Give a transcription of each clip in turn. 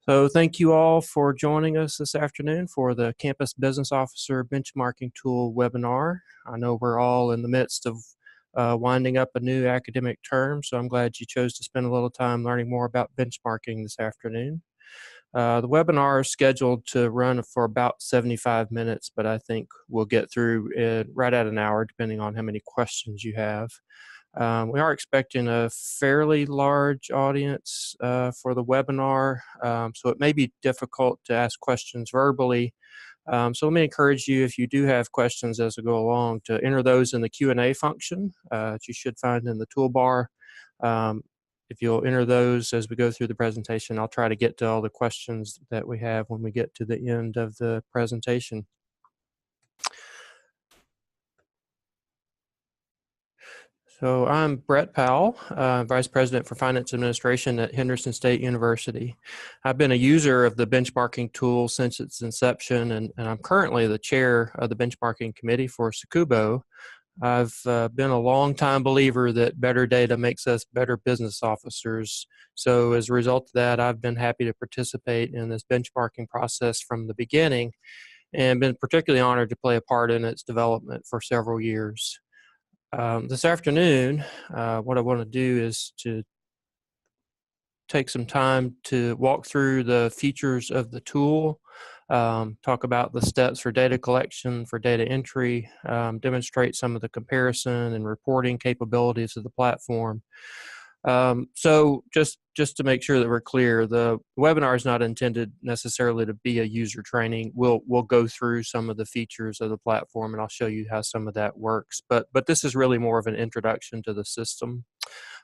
So thank you all for joining us this afternoon for the Campus Business Officer Benchmarking Tool webinar. I know we're all in the midst of winding up a new academic term, so I'm glad you chose to spend a little time learning more about benchmarking this afternoon. The webinar is scheduled to run for about 75 minutes, but I think we'll get through it right at an hour, depending on how many questions you have. We are expecting a fairly large audience for the webinar, so it may be difficult to ask questions verbally. So let me encourage you, if you do have questions as we go along, to enter those in the Q&A function that you should find in the toolbar. If you'll enter those as we go through the presentation, I'll try to get to all the questions that we have when we get to the end of the presentation. So I'm Brett Powell, Vice President for Finance Administration at Henderson State University. I've been a user of the benchmarking tool since its inception, and I'm currently the chair of the benchmarking committee for SACUBO. I've been a long-time believer that better data makes us better business officers. So as a result of that, I've been happy to participate in this benchmarking process from the beginning and been particularly honored to play a part in its development for several years. This afternoon, what I want to do is to take some time to walk through the features of the tool, talk about the steps for data collection, for data entry, demonstrate some of the comparison and reporting capabilities of the platform. So just to make sure that we're clear, the webinar is not intended necessarily to be a user training. We'll go through some of the features of the platform, and I'll show you how some of that works. But this is really more of an introduction to the system.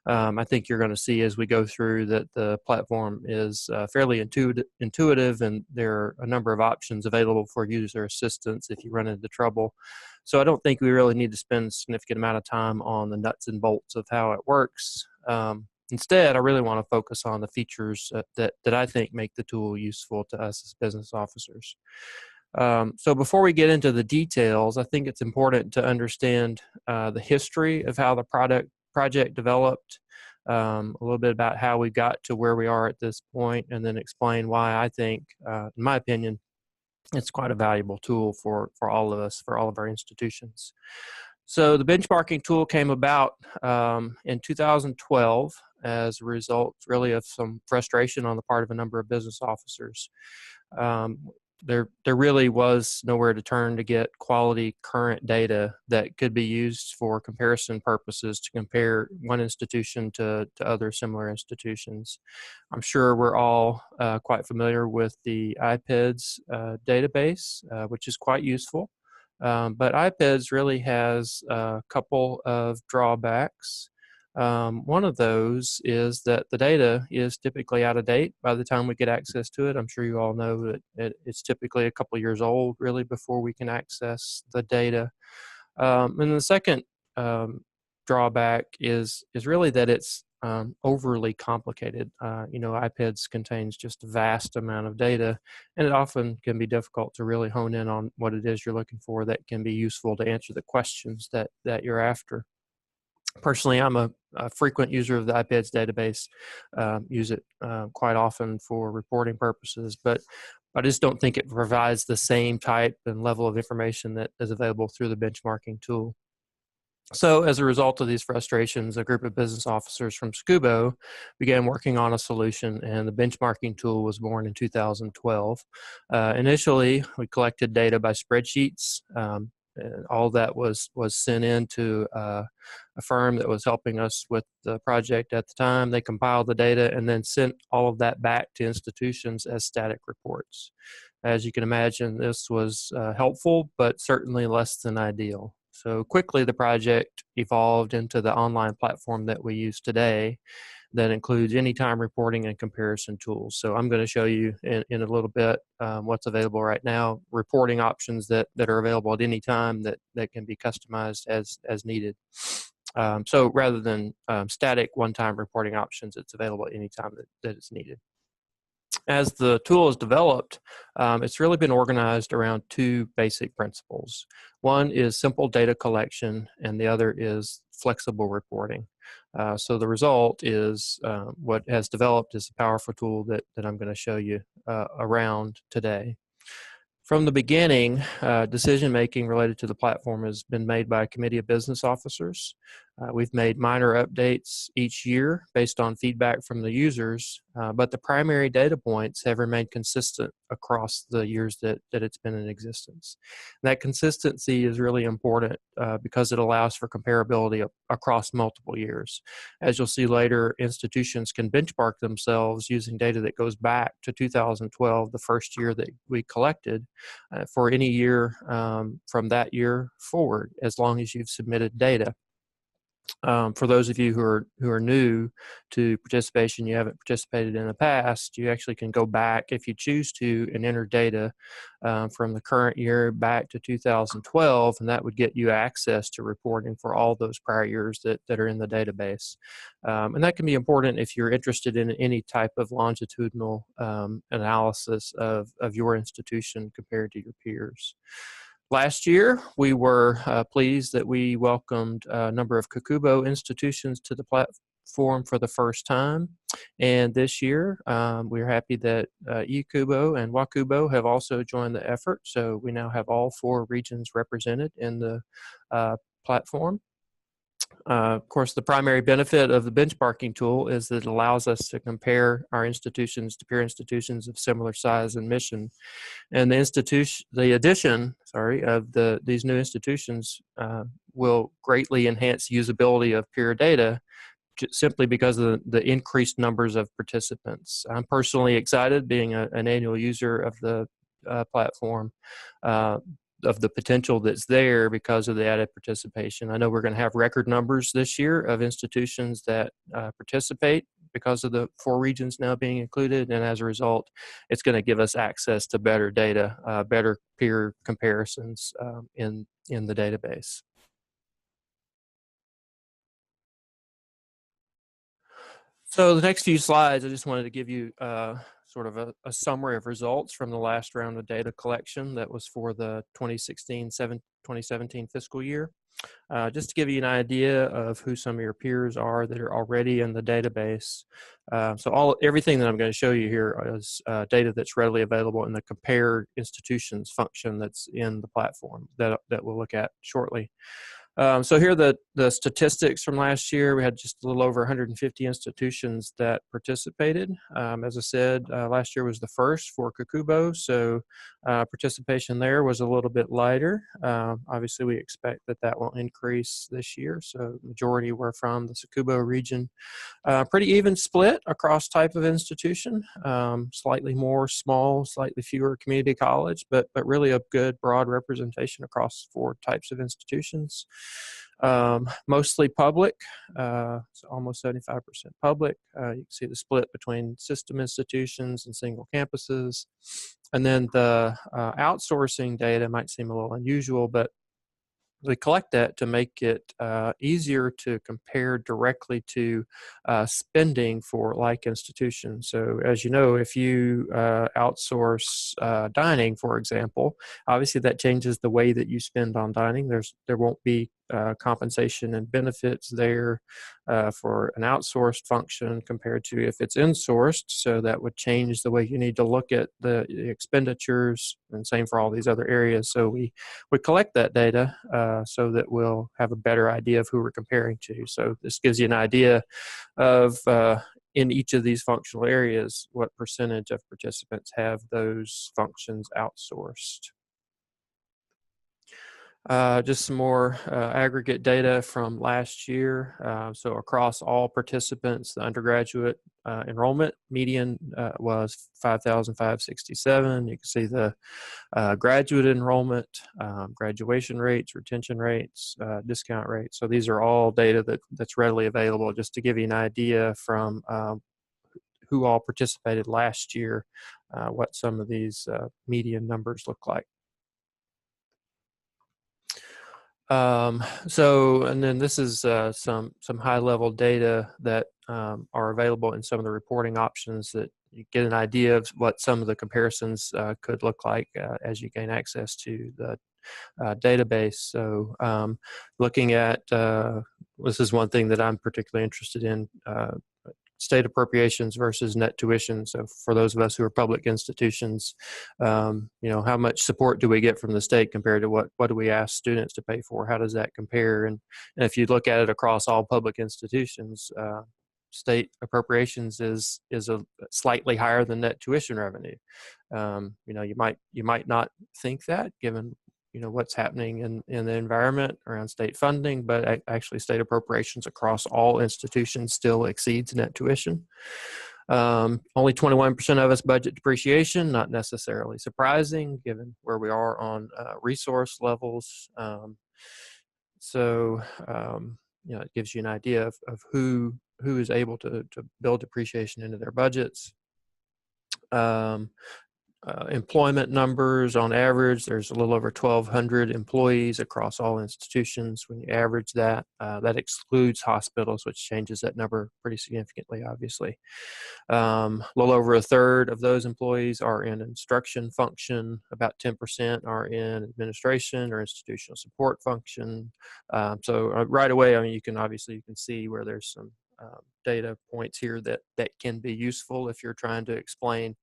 I think you're going to see as we go through that the platform is fairly intuitive, and there are a number of options available for user assistance if you run into trouble. So I don't think we really need to spend a significant amount of time on the nuts and bolts of how it works. Instead, I really want to focus on the features that I think make the tool useful to us as business officers. So before we get into the details, I think it's important to understand the history of how the project developed, a little bit about how we got to where we are at this point, and then explain why I think, in my opinion, it's quite a valuable tool for all of us, for all of our institutions. So the benchmarking tool came about in 2012 as a result really of some frustration on the part of a number of business officers. There really was nowhere to turn to get quality current data that could be used for comparison purposes to compare one institution to other similar institutions. I'm sure we're all quite familiar with the IPEDS database, which is quite useful. But IPEDS really has a couple of drawbacks. One of those is that the data is typically out of date by the time we get access to it. I'm sure you all know that it's typically a couple of years old really before we can access the data. And the second drawback is really that it's overly complicated. IPEDS contains just a vast amount of data, and it often can be difficult to really hone in on what it is you're looking for that can be useful to answer the questions that you're after. Personally, I'm a frequent user of the IPEDS database, use it quite often for reporting purposes, but I just don't think it provides the same type and level of information that is available through the benchmarking tool. So as a result of these frustrations, a group of business officers from SACUBO began working on a solution, and the benchmarking tool was born in 2012. Initially, we collected data by spreadsheets. All that was sent in to a firm that was helping us with the project at the time. They compiled the data and then sent all of that back to institutions as static reports. As you can imagine, this was helpful, but certainly less than ideal. So quickly, the project evolved into the online platform that we use today that includes anytime reporting and comparison tools. So I'm going to show you in a little bit what's available right now, reporting options that are available at any time that can be customized as needed. So rather than static one-time reporting options, it's available at any time that it's needed. As the tool is developed, it's really been organized around two basic principles. One is simple data collection, and the other is flexible reporting. So the result is what has developed is a powerful tool that I'm going to show you around today. From the beginning, decision-making related to the platform has been made by a committee of business officers. We've made minor updates each year based on feedback from the users, but the primary data points have remained consistent across the years that it's been in existence. And that consistency is really important because it allows for comparability across multiple years. As you'll see later, institutions can benchmark themselves using data that goes back to 2012, the first year that we collected, for any year from that year forward, as long as you've submitted data. For those of you who are new to participation, you haven't participated in the past, you actually can go back if you choose to and enter data from the current year back to 2012, and that would get you access to reporting for all those prior years that are in the database. And that can be important if you're interested in any type of longitudinal analysis of your institution compared to your peers. Last year, we were pleased that we welcomed a number of CACUBO institutions to the platform for the first time. And this year, we're happy that EACUBO and WACUBO have also joined the effort. So we now have all 4 regions represented in the platform. Of course, the primary benefit of the benchmarking tool is that it allows us to compare our institutions to peer institutions of similar size and mission. And the addition of these new institutions will greatly enhance usability of peer data simply because of the increased numbers of participants. I'm personally excited, being an annual user of the platform, of the potential that's there because of the added participation. I know we're going to have record numbers this year of institutions that participate because of the 4 regions now being included, and as a result, it's going to give us access to better data, better peer comparisons in the database. So the next few slides, I just wanted to give you sort of a summary of results from the last round of data collection that was for the 2017 fiscal year. Just to give you an idea of who some of your peers are that are already in the database. So everything that I'm going to show you here is data that's readily available in the compare institutions function that's in the platform that we'll look at shortly. So here are the statistics from last year. We had just a little over 150 institutions that participated. As I said, last year was the first for CACUBO, so participation there was a little bit lighter. Obviously, we expect that will increase this year, so the majority were from the SACUBO region. Pretty even split across type of institution, slightly more small, slightly fewer community college, but really a good broad representation across 4 types of institutions. Mostly public, so almost 75% public. You can see the split between system institutions and single campuses. And then the outsourcing data might seem a little unusual, but we collect that to make it easier to compare directly to spending for like institutions. So as you know, if you outsource dining, for example, obviously that changes the way that you spend on dining. There won't be compensation and benefits there for an outsourced function compared to if it's insourced. So that would change the way you need to look at the expenditures, and same for all these other areas. So we collect that data so that we'll have a better idea of who we're comparing to. So this gives you an idea of in each of these functional areas, what percentage of participants have those functions outsourced. Just some more aggregate data from last year. So across all participants, the undergraduate enrollment median was 5,567. You can see the graduate enrollment, graduation rates, retention rates, discount rates. So these are all data that's readily available, just to give you an idea from who all participated last year, what some of these median numbers look like. And then this is some high-level data that are available in some of the reporting options that you get an idea of what some of the comparisons could look like as you gain access to the database. So looking at, this is one thing that I'm particularly interested in, state appropriations versus net tuition. So for those of us who are public institutions, how much support do we get from the state compared to what do we ask students to pay for? How does that compare? And if you look at it across all public institutions, state appropriations is a slightly higher than net tuition revenue. You might not think that, given what's happening in the environment around state funding, but actually state appropriations across all institutions still exceeds net tuition. Only 21% of us budget depreciation, not necessarily surprising given where we are on resource levels. It gives you an idea of who is able to build depreciation into their budgets. Employment numbers, on average, there's a little over 1,200 employees across all institutions. When you average that, that excludes hospitals, which changes that number pretty significantly, obviously. A little over a third of those employees are in instruction function. About 10% are in administration or institutional support function. Right away, I mean, you can see where there's some data points here that can be useful if you're trying to explain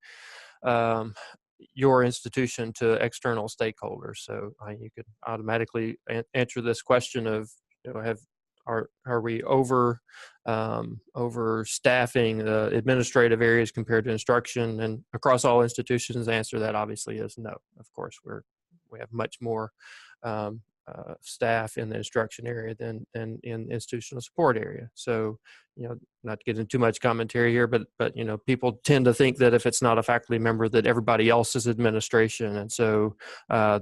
your institution to external stakeholders. So you could automatically answer this question of, are we overstaffing the administrative areas compared to instruction? And across all institutions, the answer to that obviously is no. Of course, we have much more staff in the instruction area than in institutional support area. So, not to get into too much commentary here, but people tend to think that if it's not a faculty member, that everybody else is administration, and so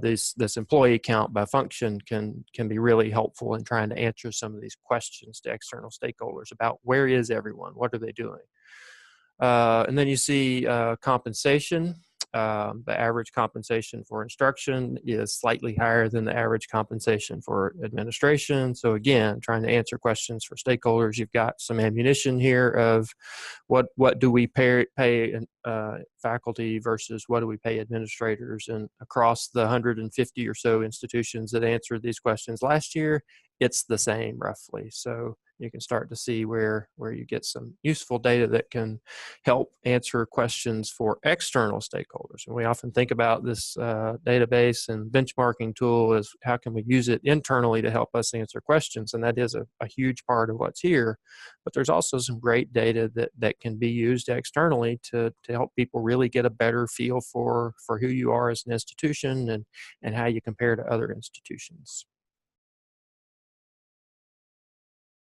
this employee count by function can be really helpful in trying to answer some of these questions to external stakeholders about where is everyone, what are they doing, and then you see compensation. The average compensation for instruction is slightly higher than the average compensation for administration. So again, trying to answer questions for stakeholders, you've got some ammunition here of what do we pay faculty versus what do we pay administrators. And across the 150 or so institutions that answered these questions last year, it's the same roughly. So you can start to see where you get some useful data that can help answer questions for external stakeholders. And we often think about this database and benchmarking tool as how can we use it internally to help us answer questions, and that is a huge part of what's here. But there's also some great data that can be used externally to help people really get a better feel for who you are as an institution and how you compare to other institutions.